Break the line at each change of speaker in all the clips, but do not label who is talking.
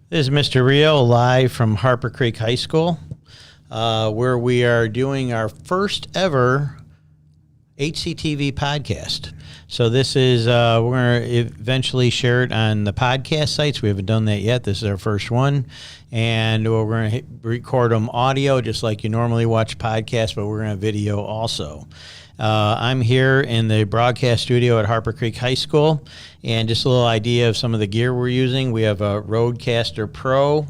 This is Mr. Rio live from Harper Creek High School, where we are doing our first ever HCTV podcast. So this is, we're going to eventually share it on the podcast sites. We haven't done that yet. This is our first one. And we're going to record them audio just like you normally watch podcasts, but we're going to video also. I'm here in the broadcast studio at Harper Creek High School, and just a little idea of some of the gear we're using. We have a Rodecaster Pro,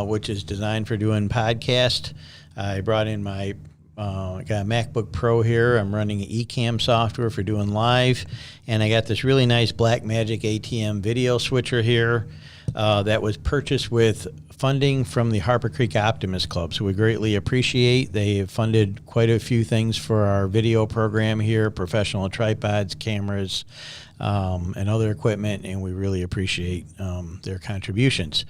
which is designed for doing podcast. I brought in my I got a MacBook Pro here. I'm running Ecamm software for doing live, and I got this really nice Blackmagic ATM video switcher here that was purchased with funding from the Harper Creek Optimist Club, so we greatly appreciate. They have funded quite a few things for our video program here, professional tripods, cameras, and other equipment, and we really appreciate their contributions.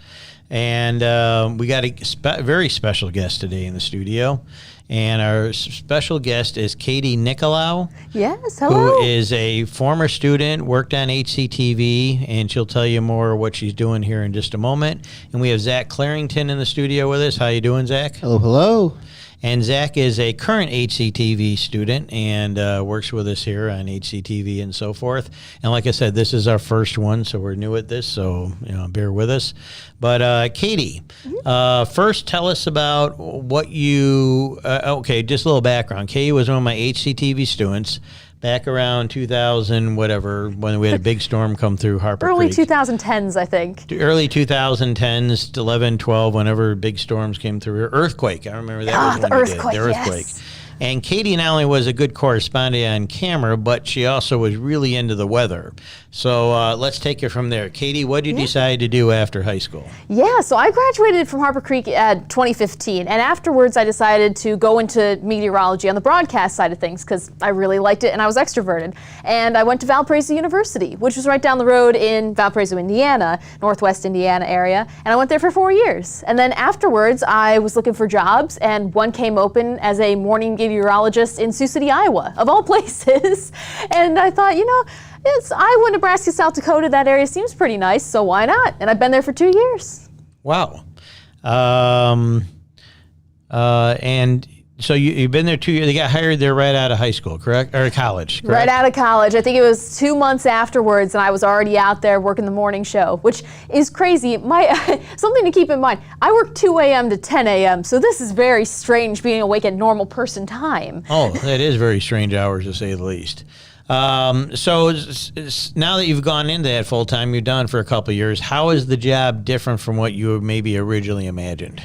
And we got a very special guest today in the studio, and our special guest is Katie Nickolaou.
Yes, hello.
Who is a former student, worked on HCTV, and she'll tell you more what she's doing here in just a moment. And we have Zach Clarington in the studio with us. How you doing, Zach?
Hello, hello.
And Zach is a current HCTV student and works with us here on HCTV and so forth. And like I said, this is our first one, so we're new at this, so bear with us. But Katie, first tell us about what you, okay, just a little background. Katie was one of my HCTV students back around 2000, whatever, when we had a big storm come through Harper
Early
Creek.
2010s, I think.
Early 2010s, 11, 12, whenever big storms came through. Earthquake, I remember that was
the
when
earthquake,
you did. The earthquake.
Yes.
And Katie not only was a good correspondent on camera, but she also was really into the weather. So let's take it from there. Katie, what did you decide to do after high school?
Yeah, so I graduated from Harper Creek at 2015, and afterwards I decided to go into meteorology on the broadcast side of things because I really liked it and I was extroverted. And I went to Valparaiso University, which was right down the road in Valparaiso, Indiana, Northwest Indiana area, and I went there for 4 years. And then afterwards I was looking for jobs, and one came open as a morning meteorologist in Sioux City, Iowa, of all places. And I thought, it's Iowa, Nebraska, South Dakota, that area seems pretty nice, so why not? And I've been there for 2 years.
Wow. And so you've been there 2 years. They got hired there right out of high school, correct? Or college, correct?
Right out of college. I think it was 2 months afterwards, and I was already out there working the morning show, which is crazy. Something to keep in mind, I work 2 a.m. to 10 a.m., so this is very strange being awake at normal person time.
Oh, that is very strange hours, to say the least. So now that you've gone into that full time, you've done it for a couple of years, how is the job different from what you maybe originally imagined?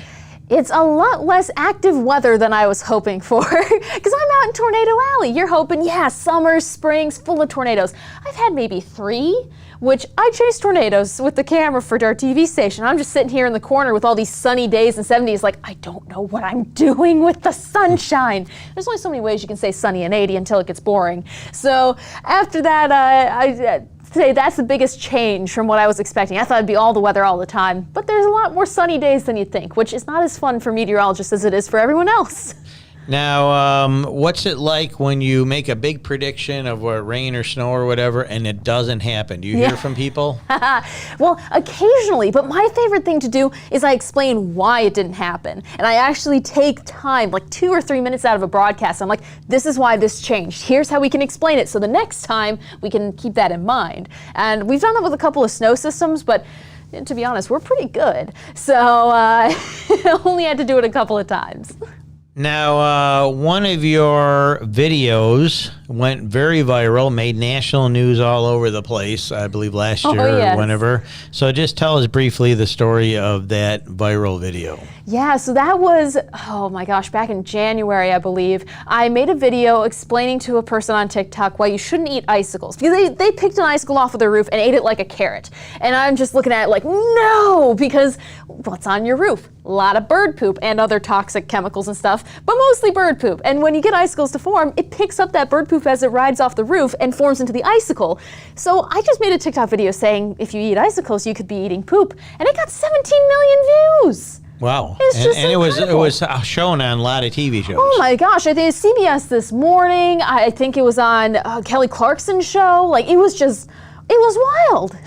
It's a lot less active weather than I was hoping for, because I'm out in Tornado Alley. You're hoping, summer, springs, full of tornadoes. I've had maybe 3, which I chase tornadoes with the camera for our TV station. I'm just sitting here in the corner with all these sunny days and 70s, like, I don't know what I'm doing with the sunshine. There's only so many ways you can say sunny and 80 until it gets boring. So after that, I say that's the biggest change from what I was expecting. I thought it'd be all the weather all the time, but there's a lot more sunny days than you'd think, which is not as fun for meteorologists as it is for everyone else.
Now, what's it like when you make a big prediction of rain or snow or whatever, and it doesn't happen? Do you hear from people?
Well, occasionally, but my favorite thing to do is I explain why it didn't happen. And I actually take time, like 2 or 3 minutes out of a broadcast. I'm like, this is why this changed. Here's how we can explain it. So the next time we can keep that in mind. And we've done that with a couple of snow systems, but to be honest, we're pretty good. So only had to do it a couple of times.
Now, one of your videos went very viral, made national news all over the place, I believe last year or whenever. So just tell us briefly the story of that viral video.
Yeah, so that was, oh my gosh, back in January, I believe. I made a video explaining to a person on TikTok why you shouldn't eat icicles. Because they picked an icicle off of their roof and ate it like a carrot. And I'm just looking at it like, no, because what's on your roof? A lot of bird poop and other toxic chemicals and stuff, but mostly bird poop. And when you get icicles to form, it picks up that bird poop as it rides off the roof and forms into the icicle. So I just made a TikTok video saying if you eat icicles, you could be eating poop. And it got 17 million views.
Wow.
And
it was shown on a lot of TV shows.
Oh my gosh, I think CBS This Morning, I think it was on Kelly Clarkson's show. Like, it was wild.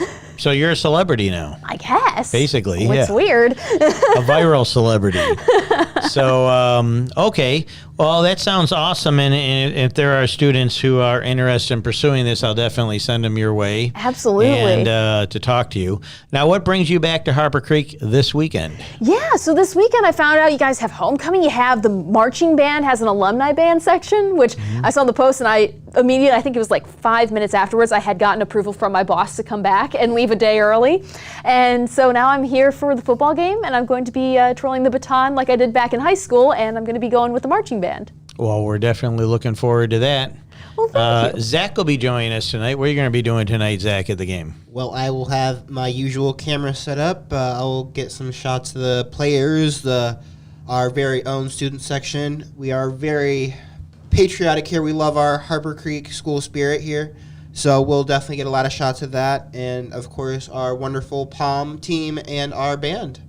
So you're a celebrity now.
I guess.
Basically,
It's
yeah.
weird.
A viral celebrity. So, okay. Well, that sounds awesome. And if there are students who are interested in pursuing this, I'll definitely send them your way.
Absolutely.
And to talk to you. Now, what brings you back to Harper Creek this weekend?
Yeah, so this weekend I found out you guys have homecoming. You have the marching band has an alumni band section, which I saw in the post, and I immediately, I think it was like 5 minutes afterwards, I had gotten approval from my boss to come back and leave a day early. And so now I'm here for the football game, and I'm going to be twirling the baton like I did back in high school, and I'm going to be going with the marching band.
Well, we're definitely looking forward to that.
Well, thank you.
Zach will be joining us tonight. What are you going to be doing tonight, Zach, at the game?
Well, I will have my usual camera set up. I will get some shots of the players, our very own student section. We are very patriotic here. We love our Harper Creek school spirit here. So we'll definitely get a lot of shots of that. And, of course, our wonderful Palm team and our band.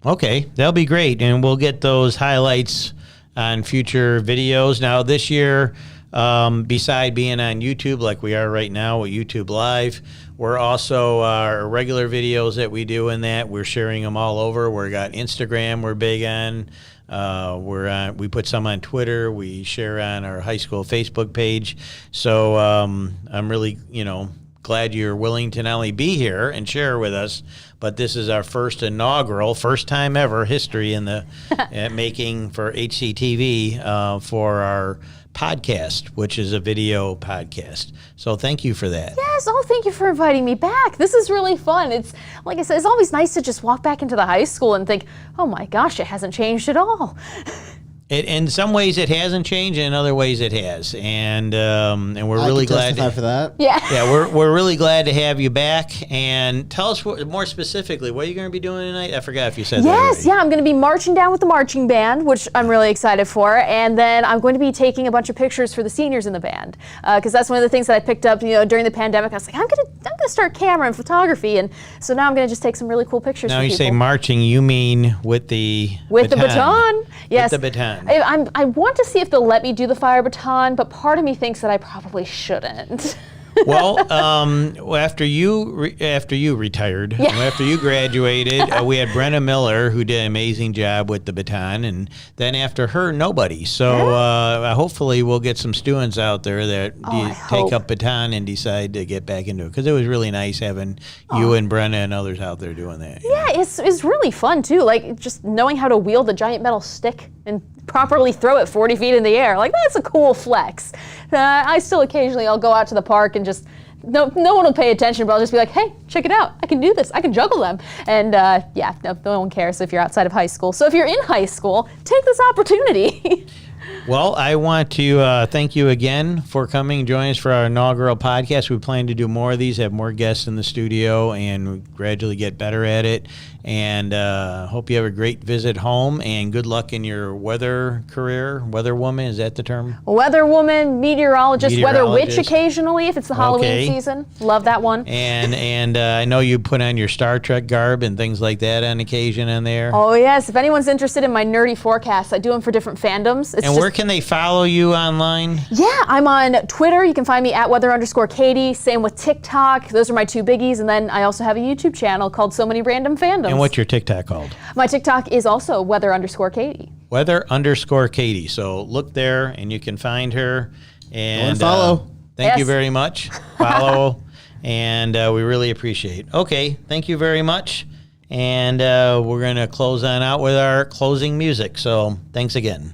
Okay, that'll be great. And we'll get those highlights on future videos. Now, this year, beside being on YouTube like we are right now with YouTube Live, we're also our regular videos that we do in that. We're sharing them all over. We've got Instagram we're big on. We put some on Twitter. We share on our high school Facebook page. So I'm really, glad you're willing to not only be here and share with us, but this is our first time ever history in the making for HCTV for our podcast, which is a video podcast. So thank you for that.
Yes, thank you for inviting me back. This is really fun. It's, like I said, it's always nice to just walk back into the high school and think, oh my gosh, it hasn't changed at all.
In some ways it hasn't changed, and in other ways it has. And we're really glad
for that.
Yeah.
Yeah, we're really glad to have you back. And tell us more specifically, what are you going to be doing tonight? I forgot if you said that already.
Yeah, I'm going to be marching down with the marching band, which I'm really excited for. And then I'm going to be taking a bunch of pictures for the seniors in the band, because that's one of the things that I picked up, during the pandemic. I was like, I'm going to start camera and photography, and so now I'm going to just take some really cool pictures.
Now
for
you
people.
say marching, you mean with the
baton? Yes.
With the baton.
I want to see if they'll let me do the fire baton, but part of me thinks that I probably shouldn't.
Well, after you retired, after you graduated, we had Brenna Miller, who did an amazing job with the baton, and then after her, nobody. So hopefully we'll get some students out there that take up baton and decide to get back into it, because it was really nice having you and Brenna and others out there doing that.
Yeah, it's really fun too. Like just knowing how to wield a giant metal stick and properly throw it 40 feet in the air. Like that's a cool flex. I still occasionally I'll go out to the park and just no one will pay attention, but I'll just be like, hey, check it out. I can do this. I can juggle them. And no one cares if you're outside of high school. So if you're in high school, take this opportunity.
Well, I want to thank you again for coming and joining us for our inaugural podcast. We plan to do more of these, have more guests in the studio, and gradually get better at it. And hope you have a great visit home, and good luck in your weather career. Weather woman, is that the term?
Weather woman, meteorologist, weather witch occasionally if it's the Halloween
Okay.
season. Love that one.
And I know you put on your Star Trek garb and things like that on occasion in there.
Oh yes, if anyone's interested in my nerdy forecasts, I do them for different fandoms.
And where can they follow you online?
Yeah, I'm on Twitter. You can find me at weather_Katie. Same with TikTok. Those are my two biggies. And then I also have a YouTube channel called So Many Random Fandoms.
And what's your TikTok called?
My TikTok is also weather_Katie.
Weather_Katie. So look there and you can find her. And
follow.
Thank you
Yes.
very much. Follow. And we really appreciate it. Okay, thank you very much. And we're going to close on out with our closing music. So thanks again.